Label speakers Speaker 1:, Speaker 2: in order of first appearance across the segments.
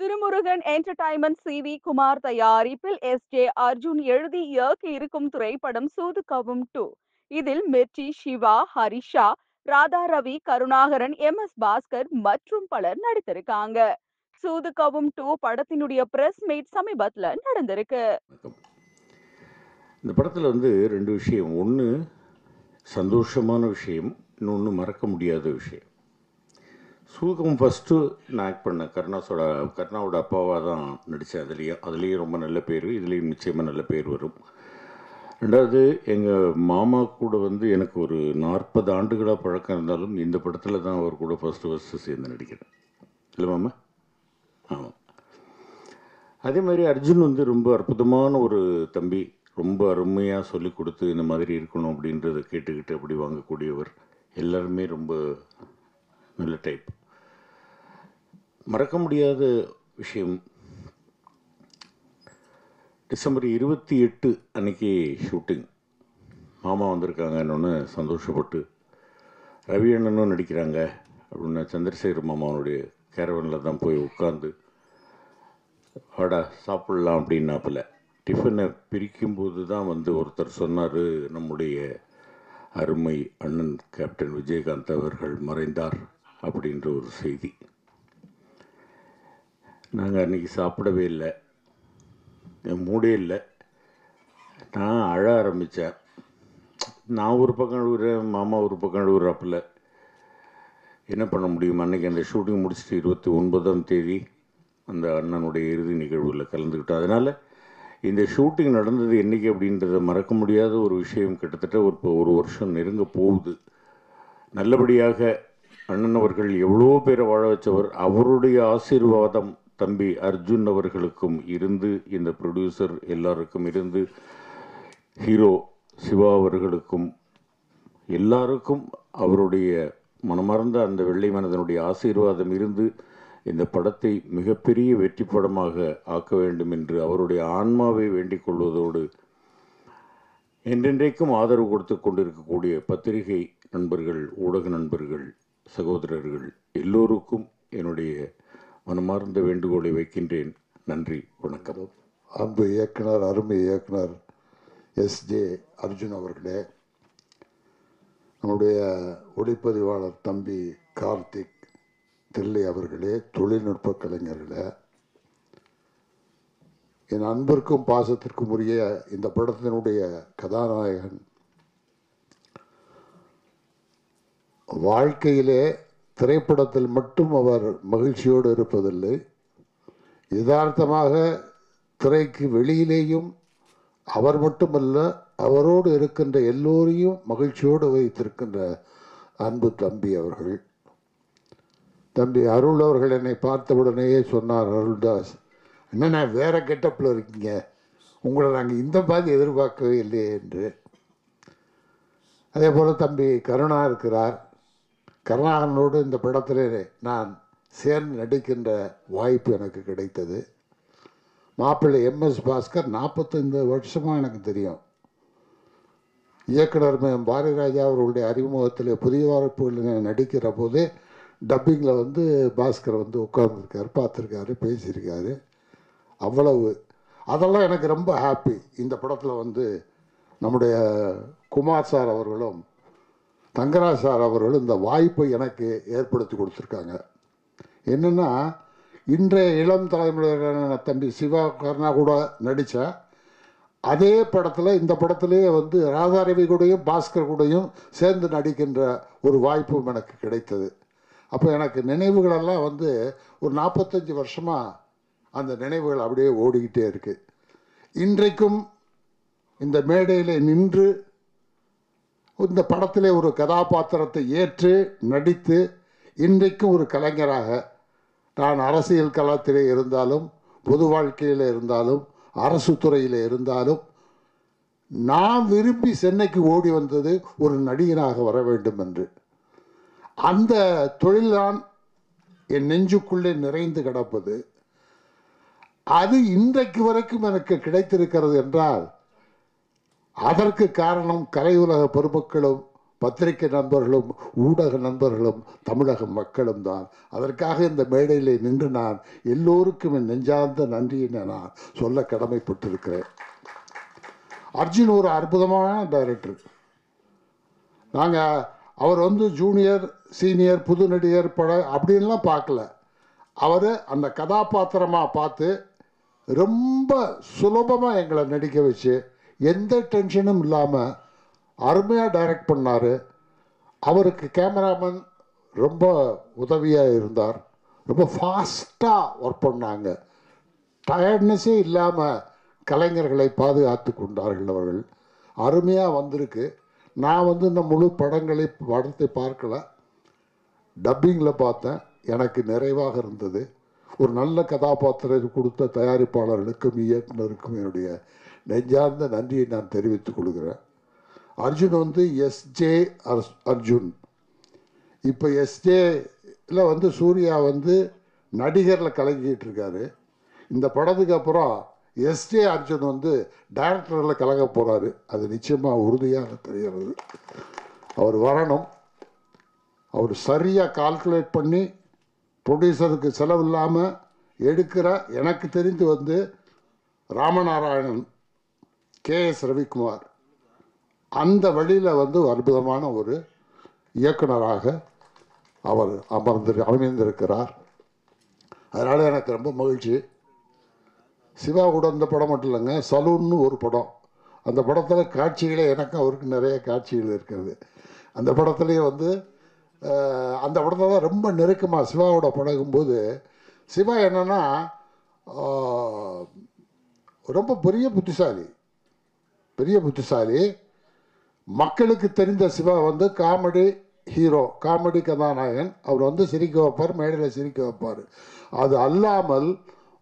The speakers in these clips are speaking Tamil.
Speaker 1: Thirumurugan entertainment CV. குமார் தயாரிப்பில் எஸ்.ஜே. அர்ஜுன் எழுதி இயக்கி இருக்கும் திரைப்படம் சூதுகவும் 2. இதில் மிர்ச்சி, சிவா, ஹரிஷா, ராதா ரவி, கருணாகரன், எம்.எஸ். பாஸ்கர் மற்றும் பலர் நடித்திருக்காங்க. சூதுகவும் 2 படத்தினுடைய பிரஸ் மீட் சமீபத்துல நடந்திருக்கு.
Speaker 2: இந்த படத்தில் வந்து 2 விஷயம். ஒன்று சந்தோஷமான விஷயம், இன்னொன்று மறக்க முடியாத விஷயம். சூதுகம் ஃபஸ்ட்டு நான் ஆக்ட் பண்ணேன். கருணாவோட அப்பாவாக தான் நடித்தேன். அதுலேயும் ரொம்ப நல்ல பேர், இதுலேயும் நிச்சயமாக நல்ல பேர் வரும். ரெண்டாவது, எங்கள் மாமா கூட வந்து எனக்கு ஒரு 40 ஆண்டுகளாக பழக்கம் இருந்தாலும் இந்த படத்தில் தான் அவர் கூட ஃபஸ்ட்டு சேர்ந்து நடிக்கிறேன். இல்லை மாமா? ஆமாம். அதே மாதிரி அர்ஜுன் வந்து ரொம்ப அற்புதமான ஒரு தம்பி. ரொம்ப அருமையாக சொல்லி கொடுத்து இந்த மாதிரி இருக்கணும் அப்படின்றத கேட்டுக்கிட்டு அப்படி வாங்கக்கூடியவர். எல்லாருமே ரொம்ப நல்ல டைப். மறக்க முடியாத விஷயம், டிசம்பர் 28 அன்னைக்கு ஷூட்டிங். மாமா வந்திருக்காங்கன்னு சந்தோஷப்பட்டு, ரவி அண்ணனும் நடிக்கிறாங்க அப்படின்னு சந்திரசேகர் மாமாவனுடைய கேரவனில் தான் போய் உட்காந்து, வாடா சாப்பிட்லாம் அப்படின்னாப்பில் டிஃபனை பிரிக்கும்போது தான் வந்து ஒருத்தர் சொன்னார், நம்முடைய அருமை அண்ணன் கேப்டன் விஜயகாந்த் அவர்கள் மறைந்தார் அப்படின்ற ஒரு செய்தி. நாங்கள் அன்றைக்கி சாப்பிடவே இல்லை, என் மூடே இல்லை. நான் அழ ஆரம்பித்தேன். நான் ஒரு பக்கம் அழுகுறேன், மாமா ஒரு பக்கம் அழுகுறாப்பில். என்ன பண்ண முடியும்? அன்றைக்கி அந்த ஷூட்டிங் முடிச்சுட்டு 29ஆம் தேதி அந்த அண்ணனுடைய இறுதி நிகழ்வில் கலந்துக்கிட்டோம். அதனால் இந்த ஷூட்டிங் நடந்தது என்றைக்கு அப்படின்றத மறக்க முடியாத ஒரு விஷயம். கிட்டத்தட்ட ஒரு வருஷம் நெருங்க போகுது. நல்லபடியாக அண்ணன் அவர்கள் எவ்வளோ பேரை வாழ வச்சவர். அவருடைய ஆசீர்வாதம் தம்பி அர்ஜுன் அவர்களுக்கும் இருந்து, இந்த ப்ரொடியூசர் எல்லாருக்கும் இருந்து, ஹீரோ சிவா அவர்களுக்கும் எல்லாருக்கும் அவருடைய மனமார்ந்த அந்த வெள்ளை மனதனுடைய ஆசீர்வாதம் இருந்து இந்த படத்தை மிகப்பெரிய வெற்றி படமாக ஆக்க வேண்டும் என்று அவருடைய ஆன்மாவை வேண்டிக் கொள்வதோடு, என்றென்றைக்கும் ஆதரவு கொடுத்து கொண்டிருக்கக்கூடிய பத்திரிகை நண்பர்கள், ஊடக நண்பர்கள், சகோதரர்கள் எல்லோருக்கும் என்னுடைய மனமார்ந்த வேண்டுகோளை வைக்கின்றேன். நன்றி, வணக்கம்.
Speaker 3: அன்பு இயக்குனர், அருமை இயக்குனர் எஸ்.ஜே. அர்ஜுன் அவர்களே, நம்முடைய ஒளிப்பதிவாளர் தம்பி கார்த்திக் தில்லை அவர்களே, தொழில்நுட்ப கலைஞர்களே, என் அன்பிற்கும் பாசத்திற்கும் உரிய இந்த படத்தினுடைய கதாநாயகன் வாழ்க்கையிலே திரைப்படத்தில் மட்டும் அவர் மகிழ்ச்சியோடு இருப்பதில்லை, யதார்த்தமாக திரைக்கு வெளியிலேயும் அவர் மட்டுமல்ல, அவரோடு இருக்கின்ற எல்லோரையும் மகிழ்ச்சியோடு வைத்திருக்கின்ற அன்பு தம்பி அவர்கள். தம்பி அருள் அவர்கள் என்னை பார்த்தவுடனேயே சொன்னார், அருள்தாஸ் என்னண்ணா வேற கெட்டப்பில் இருக்கீங்க, உங்களை நாங்கள் இந்த மாதிரி எதிர்பார்க்கவே இல்லையே என்று. அதே போல் தம்பி கருணா இருக்கிறார். கருணாகரனோடு இந்த படத்தில் நான் சேர்ந்து நடிக்கின்ற வாய்ப்பு எனக்கு கிடைத்தது. மாப்பிள்ளை எம்.எஸ். பாஸ்கர் 45 வருஷமாக எனக்கு தெரியும். இயக்குனர் பாரதிராஜா அவர்களுடைய அறிமுகத்தில் புதிய வாய்ப்புகளில் நடிக்கிற போதே டப்பிங்கில் வந்து பாஸ்கர் வந்து உட்கார்ந்துருக்காரு, பார்த்துருக்காரு, பேசியிருக்காரு. அவ்வளவு அதெல்லாம் எனக்கு ரொம்ப ஹாப்பி. இந்த படத்தில் வந்து நம்முடைய குமார் சார் அவர்களும் தங்கராஜ் சார் அவர்களும் இந்த வாய்ப்பை எனக்கு ஏற்படுத்தி கொடுத்துருக்காங்க. என்னென்னா, இன்றைய இளம் தலைமுறையான தம்பி சிவா கருணா கூட நடித்தேன். அதே படத்தில் இந்த படத்திலேயே வந்து ராதாரவி கூடயும் பாஸ்கர் கூடயும் சேர்ந்து நடிக்கின்ற ஒரு வாய்ப்பும் எனக்கு கிடைத்தது. அப்போ எனக்கு நினைவுகளெல்லாம் வந்து ஒரு 45 வருஷமாக அந்த நினைவுகள் அப்படியே ஓடிக்கிட்டே இருக்குது. இன்றைக்கும் இந்த மேடையில் நின்று இந்த படத்திலே ஒரு கதாபாத்திரத்தை ஏற்று நடித்து இன்றைக்கும் ஒரு கலைஞராக, நான் அரசியல் களத்திலே இருந்தாலும், பொது வாழ்க்கையில் இருந்தாலும், அரசு துறையில் இருந்தாலும், நான் விரும்பி சென்னைக்கு ஓடி வந்தது ஒரு நடிகனாக வர வேண்டும் என்று. அந்த தொழில்தான் என் நெஞ்சுக்குள்ளே நிறைந்து கிடப்பது. அது இன்றைக்கு வரைக்கும் எனக்கு கிடைத்திருக்கிறது என்றால் அதற்கு காரணம் கலை உலக பெருமக்களும் பத்திரிகை நண்பர்களும் ஊடக நண்பர்களும் தமிழக மக்களும் தான். அதற்காக இந்த மேடையில் நின்று நான் எல்லோருக்கும் என் நெஞ்சார்ந்த நன்றியை நான் சொல்ல கடமைப்பட்டிருக்கிறேன். அர்ஜுன் ஒரு அற்புதமான டைரக்டர். அவர் ஜூனியர் சீனியர் புது நடிகர் அப்படின்லாம் பார்க்கல. அவர் அந்த கதாபாத்திரமாக பார்த்து ரொம்ப சுலபமாக எங்களை நடிக்க வச்சு எந்த டென்ஷனும் இல்லாமல் அருமையாக டைரக்ட் பண்ணார். அவருக்கு கேமராமேன் ரொம்ப உதவியாக இருந்தார். ரொம்ப ஃபாஸ்ட்டாக ஒர்க் பண்ணாங்க. டயர்ட்னஸே இல்லாமல் கலைஞர்களை பாதுகாத்து கொண்டார்கள் அவர்கள். அருமையாக வந்திருக்கு. நான் இந்த முழு படத்தை பார்க்கல, டப்பிங்கில் பார்த்தேன். எனக்கு நிறைவாக இருந்தது. ஒரு நல்ல கதாபாத்திரத்தை கொடுத்த தயாரிப்பாளர்களுக்கும் இயக்குனருக்கும் என்னுடைய நெஞ்சார்ந்த நன்றியை நான் தெரிவித்துக் கொள்கிறேன். அர்ஜுன் எஸ்ஜே அர்ஜுன். இப்போ எஸ்ஜேல சூர்யா நடிகரில் கலங்கிட்டு இருக்காரு. இந்த படத்துக்கு அப்புறம் எஸ்ஜே அர்ஜுன் டைரக்டரில் கலங்க போகிறாரு. அது நிச்சயமாக உறுதியாக தெரிகிறது. அவர் வரணும். அவர் சரியாக கால்குலேட் பண்ணி ப்ரொடியூசருக்கு செலவு இல்லாமல் எடுக்கிற, எனக்கு தெரிந்து ராமநாராயணன், KS ரவிக்குமார் அந்த வழியில் அற்புதமான ஒரு இயக்குனராக அவர் அமைந்திருக்கிறார். அதனால் எனக்கு ரொம்ப மகிழ்ச்சி. சிவா கூட இந்த படம் மட்டும் இல்லைங்க, சலூன்னு ஒரு படம். அந்த படத்தில் காட்சிகளே எனக்கு அவருக்கு நிறைய காட்சிகள் இருக்கிறது. அந்த படத்துலேயே அந்த படத்தில் தான் ரொம்ப நெருக்கமாக சிவாவோட பழகும்போது, சிவா என்னென்னா ரொம்ப பெரிய புத்திசாலி. மக்களுக்கு தெரிந்த சிவா காமெடி ஹீரோ, காமெடி கதாநாயகன். அவர் சிரிக்க வைப்பார், மேடையில் சிரிக்க வைப்பார். அது அல்லாமல்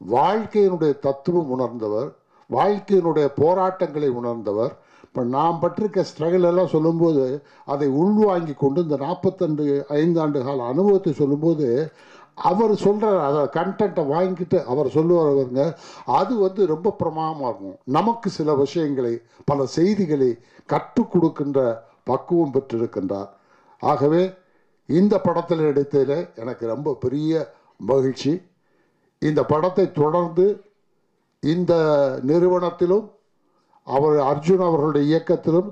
Speaker 3: வாழ்க்கையினுடைய தத்துவம் உணர்ந்தவர், வாழ்க்கையினுடைய போராட்டங்களை உணர்ந்தவர். இப்போ நாம் பட்டிருக்க ஸ்ட்ரகிள் எல்லாம் சொல்லும்போது அதை உள்வாங்கி கொண்டு இந்த 45 ஆண்டு கால அனுபவத்தை சொல்லும்போது அவர் சொல்கிற அதை கண்டென்ட்டை வாங்கிட்டு அவர் சொல்லுவாருங்க. அது ரொம்ப பிரமாதமாக இருக்கும். நமக்கு சில விஷயங்களை, பல செய்திகளை கற்றுக் கொடுக்கின்ற பக்குவம் பெற்றிருக்கின்றார். ஆகவே இந்த படத்தில் நடித்ததில் எனக்கு ரொம்ப பெரிய மகிழ்ச்சி. இந்த படத்தை தொடர்ந்து இந்த நிறுவனத்திலும் அர்ஜுன் அவர்களுடைய இயக்கத்திலும்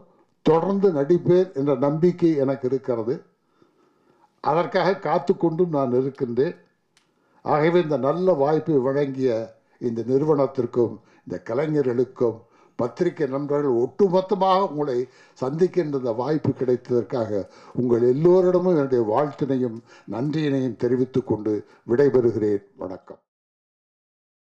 Speaker 3: தொடர்ந்து நடிப்பேன் என்ற நம்பிக்கை எனக்கு இருக்கிறது. அதற்காக காத்து கொண்டும் நான் இருக்கின்றேன். ஆகவே இந்த நல்ல வாய்ப்பை வழங்கிய இந்த நிறுவனத்திற்கும் இந்த கலைஞர்களுக்கும் பத்திரிகை நண்பர்கள் ஒட்டுமொத்தமாக உங்களை சந்திக்கின்ற இந்த வாய்ப்பு கிடைத்ததற்காக உங்கள் எல்லோரிடமும் என்னுடைய வாழ்த்தினையும் நன்றியினையும் தெரிவித்துக் கொண்டு விடைபெறுகிறேன். வணக்கம்.